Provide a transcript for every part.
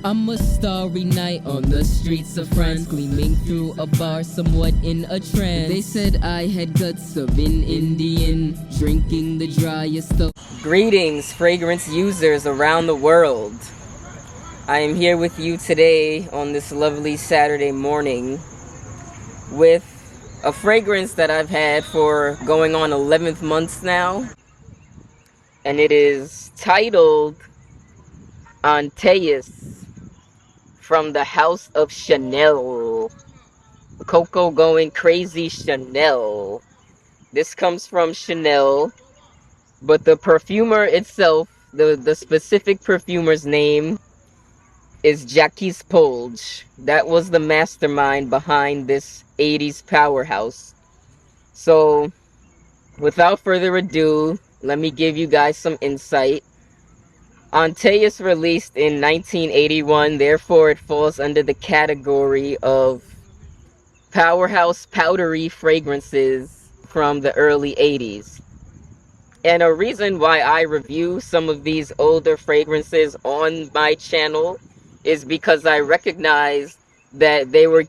I'm a starry night on the streets of France, gleaming through a bar somewhat in a trance. They said I had guts of an Indian, drinking the driest of... Greetings, fragrance users around the world. I am here with you today on this lovely Saturday morning with a fragrance that I've had for going on 11th months now. And it is titled Antaeus from the House of Chanel. Coco going crazy Chanel. This comes from Chanel, but the perfumer itself, the specific perfumer's name is Jacques Polge. That was the mastermind behind this 80s powerhouse. So, without further ado, let me give you guys some insight. Antaeus released in 1981, therefore it falls under the category of powerhouse powdery fragrances from the early 80s. And a reason why I review some of these older fragrances on my channel is because I recognize that they were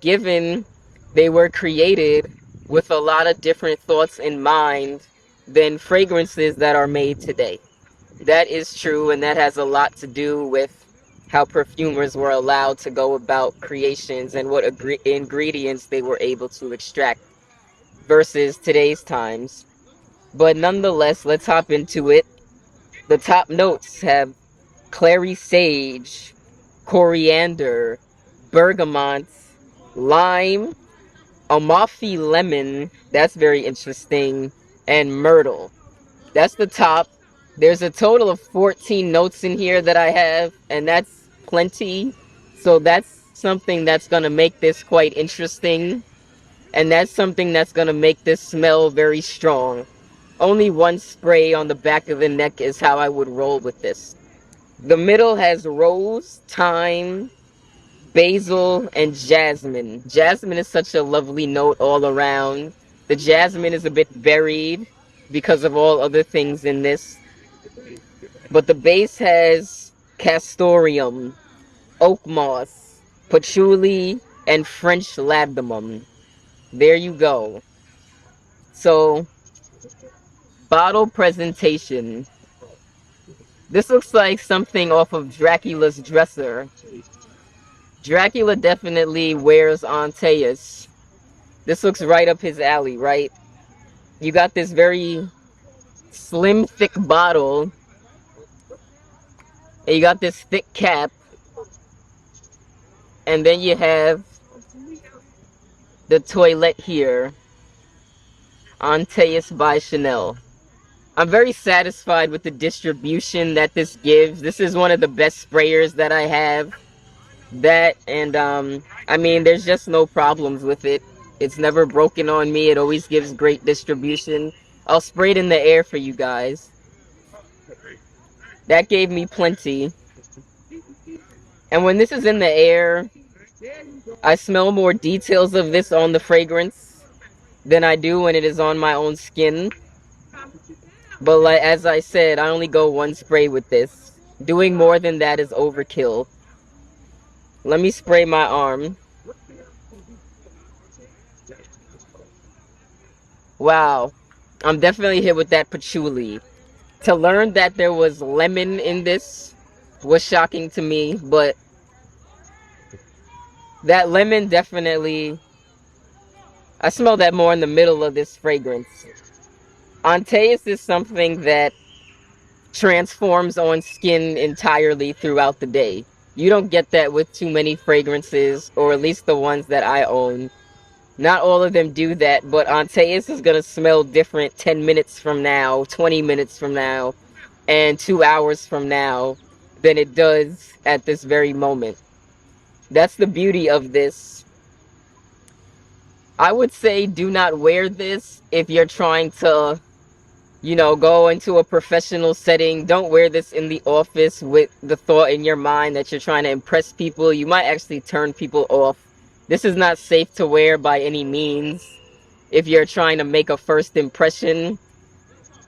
created with a lot of different thoughts in mind than fragrances that are made today. That is true, and that has a lot to do with how perfumers were allowed to go about creations and what ingredients they were able to extract versus today's times. But nonetheless, let's hop into it. The top notes have clary sage, coriander, bergamot, lime, Amalfi lemon, that's very interesting, and myrtle. That's the top. There's a total of 14 notes in here that I have, and that's plenty. So that's something that's going to make this quite interesting. And that's something that's going to make this smell very strong. Only one spray on the back of the neck is how I would roll with this. The middle has rose, thyme, basil, and jasmine. Jasmine is such a lovely note all around. The jasmine is a bit buried because of all other things in this. But the base has castoreum, oak moss, patchouli, and French labdanum. There you go. So, bottle presentation. This looks like something off of Dracula's dresser. Dracula definitely wears Antaeus. This looks right up his alley, right? You got this very slim, thick bottle. And you got this thick cap. And then you have the toilet here. Antaeus by Chanel. I'm very satisfied with the distribution that this gives. This is one of the best sprayers that I have. That and I mean, there's just no problems with it. It's never broken on me. It always gives great distribution. I'll spray it in the air for you guys. That gave me plenty. And when this is in the air, I smell more details of this on the fragrance than I do when it is on my own skin. But like, as I said, I only go one spray with this. Doing more than that is overkill. Let me spray my arm. Wow. I'm definitely hit with that patchouli. To learn that there was lemon in this was shocking to me, but that lemon definitely, I smell that more in the middle of this fragrance. Antaeus is something that transforms on skin entirely throughout the day. You don't get that with too many fragrances, or at least the ones that I own. Not all of them do that, but Antaeus is going to smell different 10 minutes from now, 20 minutes from now, and 2 hours from now than it does at this very moment. That's the beauty of this. I would say do not wear this if you're trying to, you know, go into a professional setting. Don't wear this in the office with the thought in your mind that you're trying to impress people. You might actually turn people off. This is not safe to wear by any means if you're trying to make a first impression.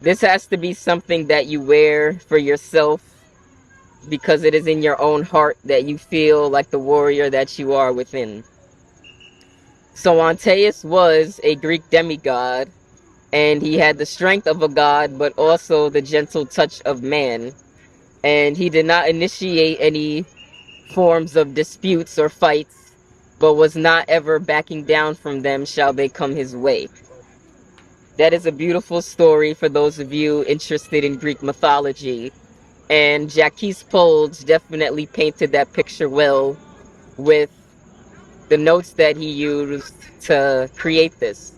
This has to be something that you wear for yourself because it is in your own heart that you feel like the warrior that you are within. So Antaeus was a Greek demigod, and he had the strength of a god, but also the gentle touch of man. And he did not initiate any forms of disputes or fights, but was not ever backing down from them shall they come his way. That is a beautiful story for those of you interested in Greek mythology. And Jacques Polge definitely painted that picture well with the notes that he used to create this.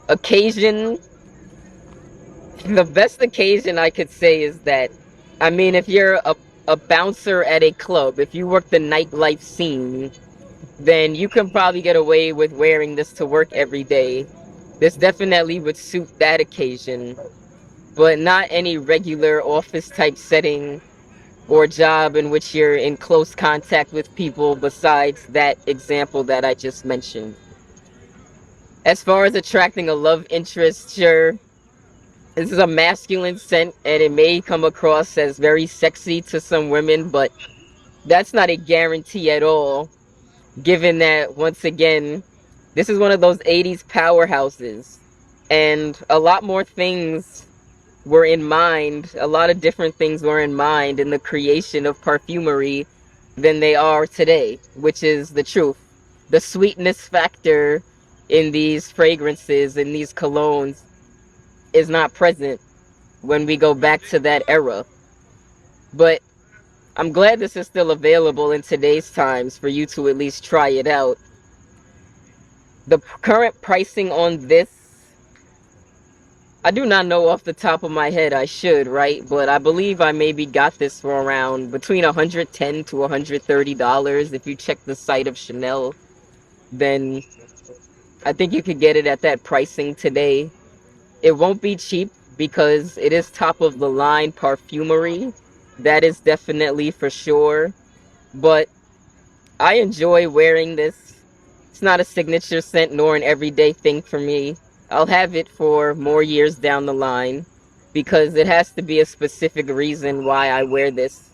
Occasion, the best occasion I could say is that, I mean, if you're a bouncer at a club, if you work the nightlife scene, then you can probably get away with wearing this to work every day. This definitely would suit that occasion, but not any regular office type setting or job in which you're in close contact with people besides that example that I just mentioned. As far as attracting a love interest, sure, this is a masculine scent and it may come across as very sexy to some women, but that's not a guarantee at all, given that, once again, this is one of those 80s powerhouses, and a lot more things were in mind, a lot of different things were in mind in the creation of perfumery than they are today, which is the truth. The sweetness factor in these fragrances, in these colognes, is not present when we go back to that era. But I'm glad this is still available in today's times for you to at least try it out. The current pricing on this, I do not know off the top of my head. I should, right? But I believe I maybe got this for around between $110 to $130. If you check the site of Chanel, then I think you could get it at that pricing today. It won't be cheap because it is top of the line perfumery. That is definitely for sure. But I enjoy wearing this. It's not a signature scent nor an everyday thing for me. I'll have it for more years down the line because it has to be a specific reason why I wear this.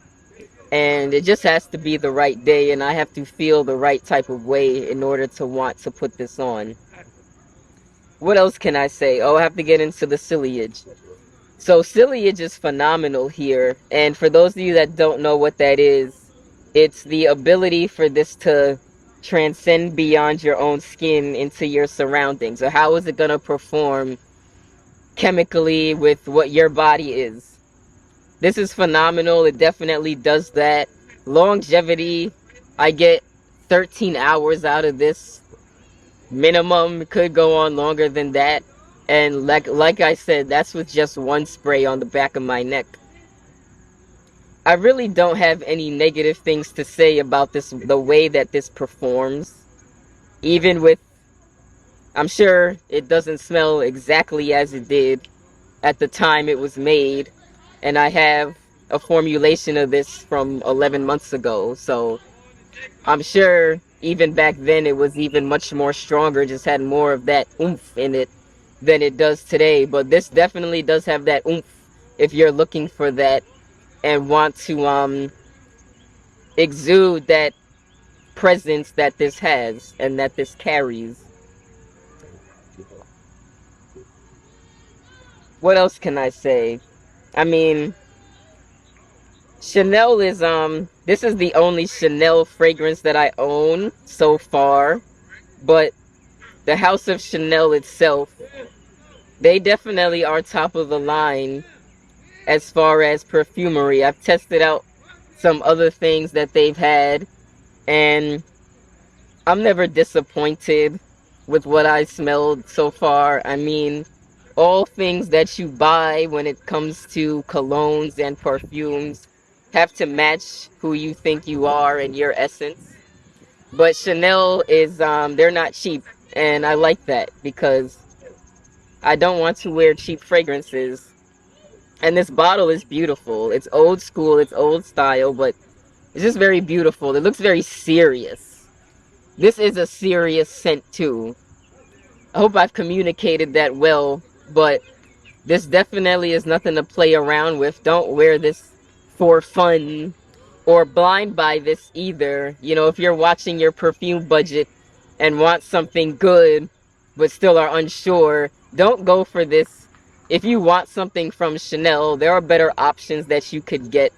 And it just has to be the right day, and I have to feel the right type of way in order to want to put this on. What else can I say? Oh, I have to get into the Silage. So Silage is phenomenal here. And for those of you that don't know what that is, it's the ability for this to transcend beyond your own skin into your surroundings. So how is it going to perform chemically with what your body is? This is phenomenal. It definitely does that. Longevity, I get 13 hours out of this. Minimum, could go on longer than that. And like I said, that's with just one spray on the back of my neck. I really don't have any negative things to say about this, the way that this performs. Even with, I'm sure it doesn't smell exactly as it did at the time it was made. And I have a formulation of this from 11 months ago. So I'm sure even back then it was even much more stronger, just had more of that oomph in it than it does today. But this definitely does have that oomph if you're looking for that and want to exude that presence that this has and that this carries. What else can I say? I mean, Chanel is this is the only Chanel fragrance that I own so far, but the House of Chanel itself, they definitely are top of the line as far as perfumery. I've tested out some other things that they've had, and I'm never disappointed with what I smelled so far. I mean, all things that you buy when it comes to colognes and perfumes have to match who you think you are and your essence. But Chanel is, they're not cheap, and I like that because I don't want to wear cheap fragrances. And this bottle is beautiful. It's old school, it's old style, but it's just very beautiful. It looks very serious. This is a serious scent too. I hope I've communicated that well, but this definitely is nothing to play around with. Don't wear this for fun or blind by this either. You know, if you're watching your perfume budget and want something good but still are unsure, don't go for this. If you want something from Chanel, there are better options that you could get.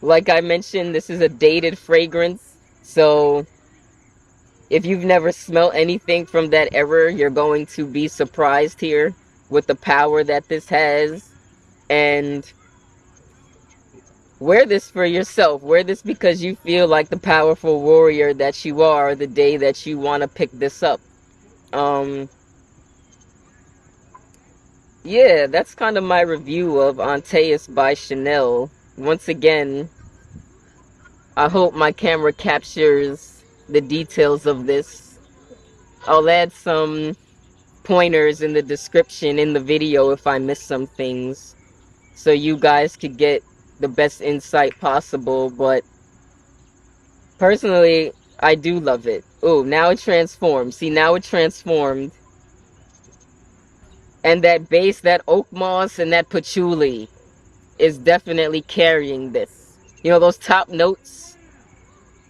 Like I mentioned, this is a dated fragrance, so if you've never smelled anything from that era, you're going to be surprised here with the power that this has. And wear this for yourself. Wear this because you feel like the powerful warrior that you are the day that you want to pick this up. Yeah, that's kind of my review of Antaeus by Chanel. Once again, I hope my camera captures the details of this. I'll add some pointers in the description in the video if I miss some things, so you guys could get the best insight possible. But personally, I do love it. Oh, now it transformed. See, now it transformed. And that base, that oak moss and that patchouli is definitely carrying this. You know, those top notes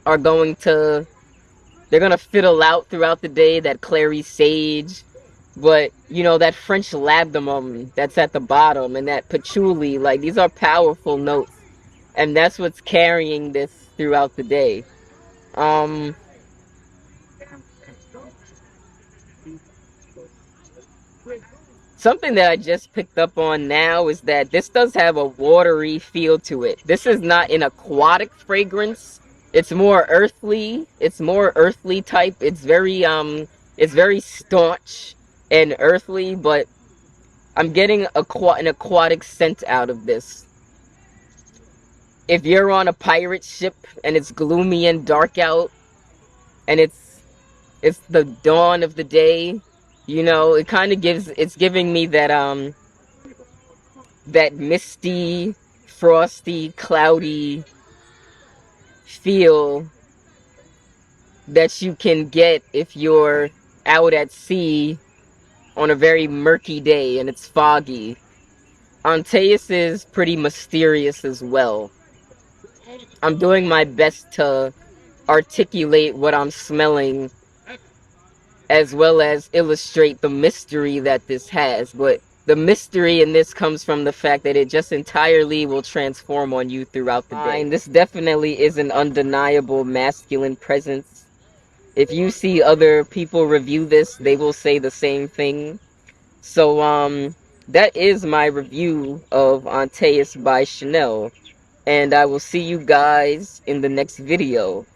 are they're gonna fiddle out throughout the day, that clary sage. But, you know, that French labdanum that's at the bottom and that patchouli, like, these are powerful notes. And that's what's carrying this throughout the day. Something that I just picked up on now is that this does have a watery feel to it. This is not an aquatic fragrance. It's more earthly. It's more earthly type. It's very staunch and earthly, but I'm getting an aquatic scent out of this. If you're on a pirate ship and it's gloomy and dark out and it's the dawn of the day, you know, it's giving me that that misty, frosty, cloudy feel that you can get if you're out at sea on a very murky day and it's foggy. Antaeus is pretty mysterious as well. I'm doing my best to articulate what I'm smelling as well as illustrate the mystery that this has. But the mystery in this comes from the fact that it just entirely will transform on you throughout the day. And this definitely is an undeniable masculine presence. If you see other people review this, they will say the same thing. So, that is my review of Antaeus by Chanel. And I will see you guys in the next video.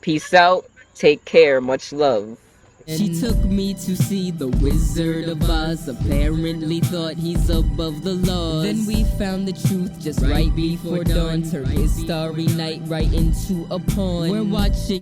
Peace out. Take care. Much love. She took me to see the Wizard of Oz. Apparently thought he's above the laws. Then we found the truth just right before dawn. Turned his starry night right into a pawn. We're watching